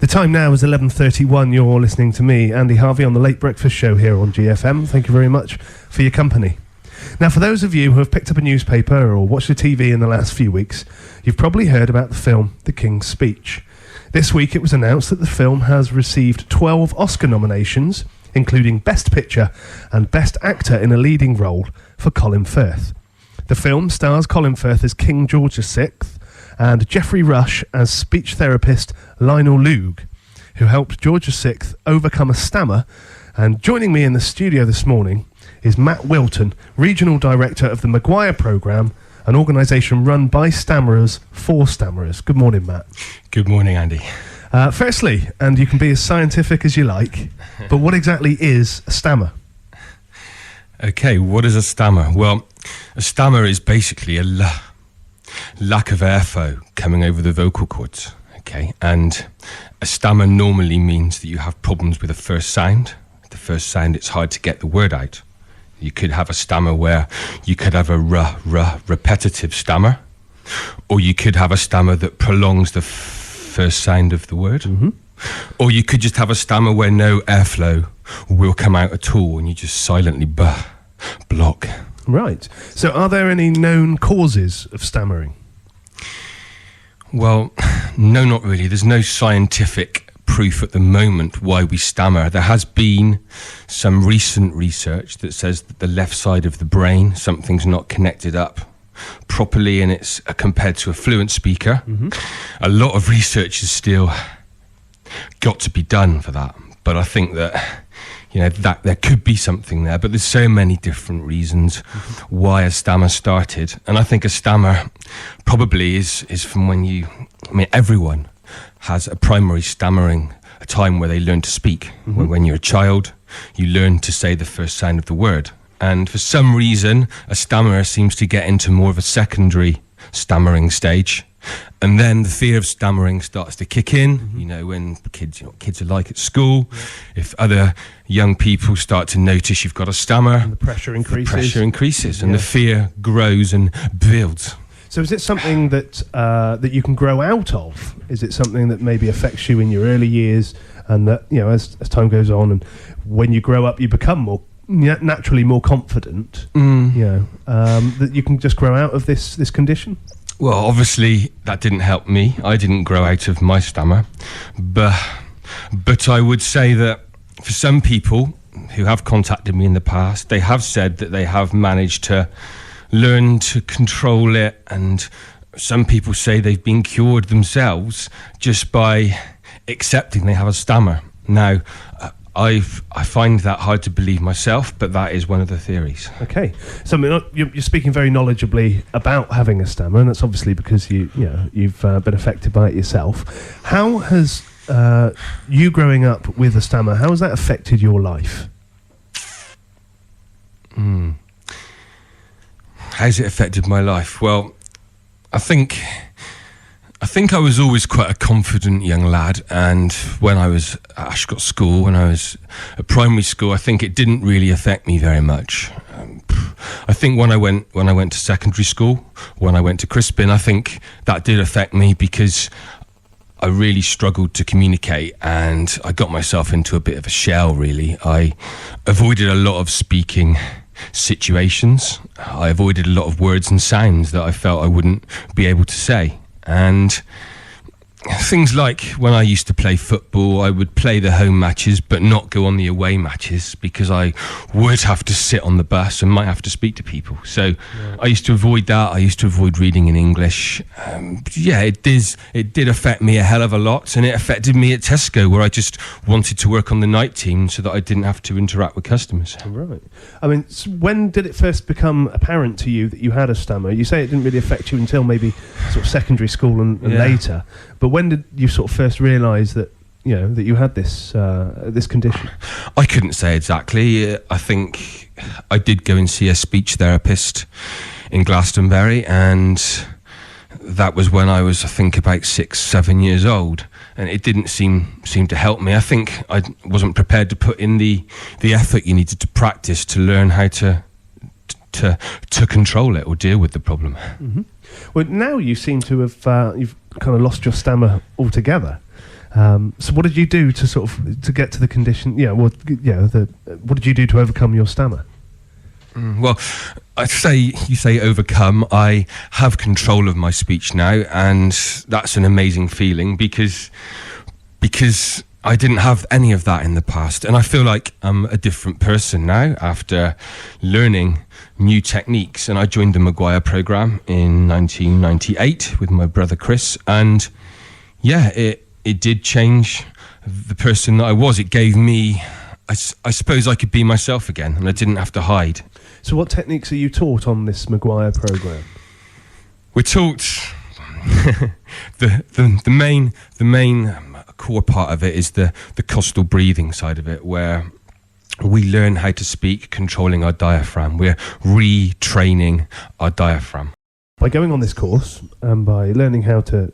The time now is 11:31. You're listening to me, Andy Harvey, on the Late Breakfast Show here on GFM. Thank you very much for your company. Now, for those of you who have picked up a newspaper or watched the TV in the last few weeks, you've probably heard about the film The King's Speech. This week it was announced that the film has received 12 Oscar nominations, including Best Picture and Best Actor in a Leading Role for Colin Firth. The film stars Colin Firth as King George VI and Geoffrey Rush as speech therapist Lionel Logue, who helped George VI overcome a stammer. And joining me in the studio this morning is Matt Wilton, Regional Director of the McGuire Programme, an organisation run by stammerers for stammerers. Good morning, Matt. Good morning, Andy. Firstly, and you can be as scientific as you like, but what exactly is a stammer? Okay, what is a stammer? Well, a stammer is basically a lack of airflow coming over the vocal cords. Okay, and a stammer normally means that you have problems with the first sound. The first sound, it's hard to get the word out. You could have a stammer where you could have a repetitive stammer, or you could have a stammer that prolongs the first sound of the word, or you could just have a stammer where no airflow will come out at all and you just silently block. Right. So are there any known causes of stammering? Well, no, not really. There's no scientific proof at the moment why we stammer. There has been some recent research that says that the left side of the brain, something's not connected up properly, and it's compared to a fluent speaker. A lot of research is still got to be done for that, but I think that that there could be something there, but there's so many different reasons why a stammer started. And I think a stammer probably is from when everyone has a primary stammering, a time where they learn to speak. When you're a child, you learn to say the first sound of the word. And for some reason, a stammerer seems to get into more of a secondary stammering stage. And then the fear of stammering starts to kick in, when kids are like at school. If other young people start to notice you've got a stammer, and the pressure increases. And the fear grows and builds. So is it something that that you can grow out of? Is it something that maybe affects you in your early years, and that as time goes on, and when you grow up, you become more naturally more confident? That you can just grow out of this condition? Well, obviously that didn't help me. I didn't grow out of my stammer, but I would say that for some people who have contacted me in the past, they have said that they have managed to learn to control it, and some people say they've been cured themselves just by accepting they have a stammer. Now, I find that hard to believe myself, but that is one of the theories. Okay, so you're speaking very knowledgeably about having a stammer, and that's obviously because you've been affected by it yourself. How has you growing up with a stammer, how has that affected your life? How's it affected my life? Well, I think I was always quite a confident young lad, and when I was at Ashcott School, when I was at primary school, I think it didn't really affect me very much. I think when I went to secondary school, when I went to Crispin, I think that did affect me because I really struggled to communicate, and I got myself into a bit of a shell, really. I avoided a lot of speaking situations. I avoided a lot of words and sounds that I felt I wouldn't be able to say. And things like when I used to play football, I would play the home matches but not go on the away matches because I would have to sit on the bus and might have to speak to people. So I used to avoid that. I used to avoid reading in English. It did affect me a hell of a lot, and it affected me at Tesco, where I just wanted to work on the night team so that I didn't have to interact with customers. Right. I mean, when did it first become apparent to you that you had a stammer? You say it didn't really affect you until maybe sort of secondary school and later, but when did you sort of first realise that that you had this condition? I couldn't say exactly. I think I did go and see a speech therapist in Glastonbury, and that was when I was, I think, about 6-7 years old, and it didn't seem to help me. I think I wasn't prepared to put in the effort you needed to practice to learn how to control it or deal with the problem. Well, now you seem to have you've kind of lost your stammer altogether. So what did you do to get to the condition? What did you do to overcome your stammer? Well, you say overcome. I have control of my speech now, and that's an amazing feeling because I didn't have any of that in the past, and I feel like I'm a different person now after learning new techniques. And I joined the McGuire Programme in 1998 with my brother Chris, and it did change the person that I was. It gave me, I suppose I could be myself again, and I didn't have to hide. So what techniques are you taught on this McGuire Programme? We're taught the main core part of it is the coastal breathing side of it, where we learn how to speak controlling our diaphragm. We're retraining our diaphragm. By going on this course and by learning how to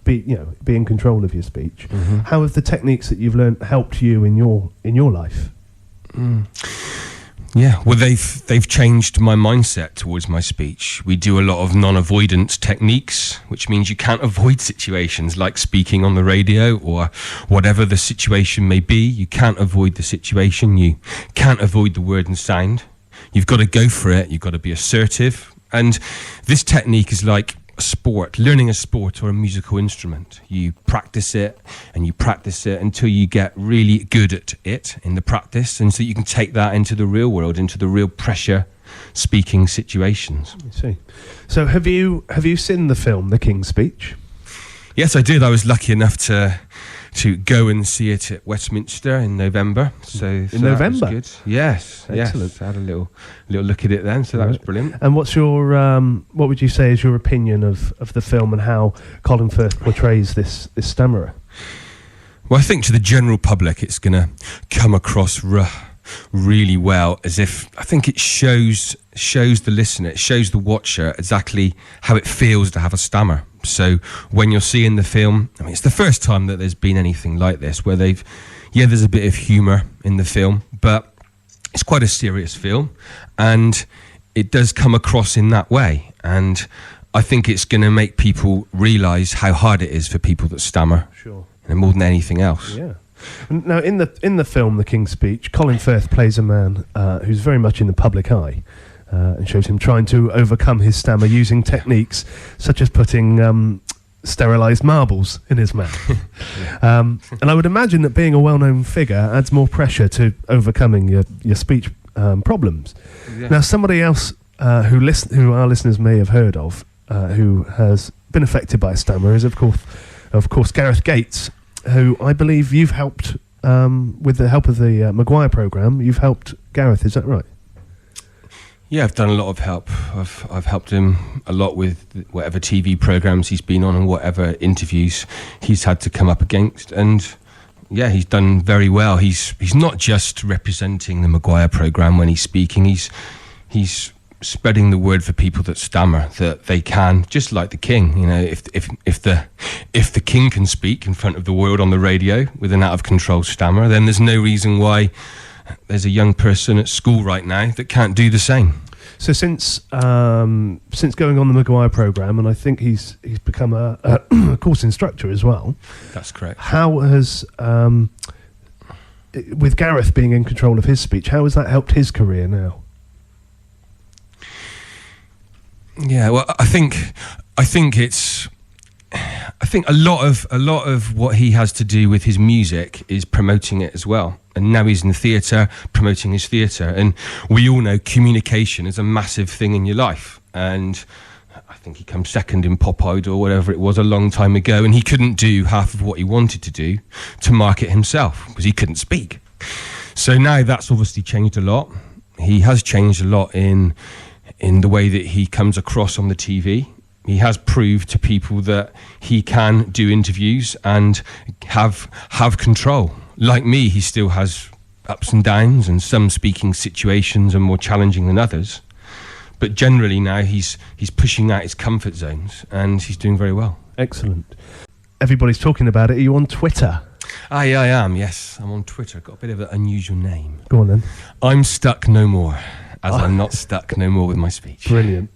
be in control of your speech, how have the techniques that you've learned helped you in your life? Yeah, well, they've changed my mindset towards my speech. We do a lot of non-avoidance techniques, which means you can't avoid situations like speaking on the radio or whatever the situation may be. You can't avoid the situation. You can't avoid the word and sound. You've got to go for it. You've got to be assertive. And this technique is like a sport, learning a sport or a musical instrument. You practice it and you practice it until you get really good at it in the practice, and so you can take that into the real world, into the real pressure speaking situations. I see. So have you seen the film The King's Speech? Yes, I did. I was lucky enough to go and see it at Westminster in November. So November? That was good. Yes. Excellent. Yes. I had a little look at it then, so that was brilliant. And what's your what would you say is your opinion of the film and how Colin Firth portrays this stammerer? Well, I think to the general public it's going to come across really well, as if I think it shows the listener, it shows the watcher exactly how it feels to have a stammer. So when you're seeing the film, I mean, it's the first time that there's been anything like this, where there's a bit of humour in the film, but it's quite a serious film, and it does come across in that way. And I think it's going to make people realise how hard it is for people that stammer, sure, and more than anything else. Yeah. Now, in the film The King's Speech, Colin Firth plays a man who's very much in the public eye, and shows him trying to overcome his stammer using techniques such as putting sterilised marbles in his mouth. And I would imagine that being a well-known figure adds more pressure to overcoming your speech problems. Yeah. Now, somebody else who our listeners may have heard of, who has been affected by a stammer, is of course Gareth Gates, who I believe you've helped with the help of the McGuire Programme. You've helped Gareth, is that right? Yeah, I've done a lot of help. I've helped him a lot with whatever TV programmes he's been on and whatever interviews he's had to come up against. And yeah, he's done very well. He's not just representing the McGuire Programme when he's speaking. He's spreading the word for people that stammer, that they can, just like the King. You know, if the King can speak in front of the world on the radio with an out of control stammer, then there's no reason why there's a young person at school right now that can't do the same. So since going on the McGuire Programme, and I think he's become a course instructor as well. That's correct. How has with Gareth being in control of his speech, how has that helped his career now? Yeah, well, I think a lot of what he has to do with his music is promoting it as well. And now he's in theatre, promoting his theatre. And we all know communication is a massive thing in your life. And I think he comes second in Pop Idol or whatever it was a long time ago. And he couldn't do half of what he wanted to do to market himself because he couldn't speak. So now that's obviously changed a lot. He has changed a lot in the way that he comes across on the TV. He has proved to people that he can do interviews and have control. Like me, he still has ups and downs, and some speaking situations are more challenging than others. But generally now he's pushing out his comfort zones, and he's doing very well. Excellent. Everybody's talking about it. Are you on Twitter? I am, yes. I'm on Twitter. Got a bit of an unusual name. Go on then. I'm stuck no more, as I'm not stuck no more with my speech. Brilliant.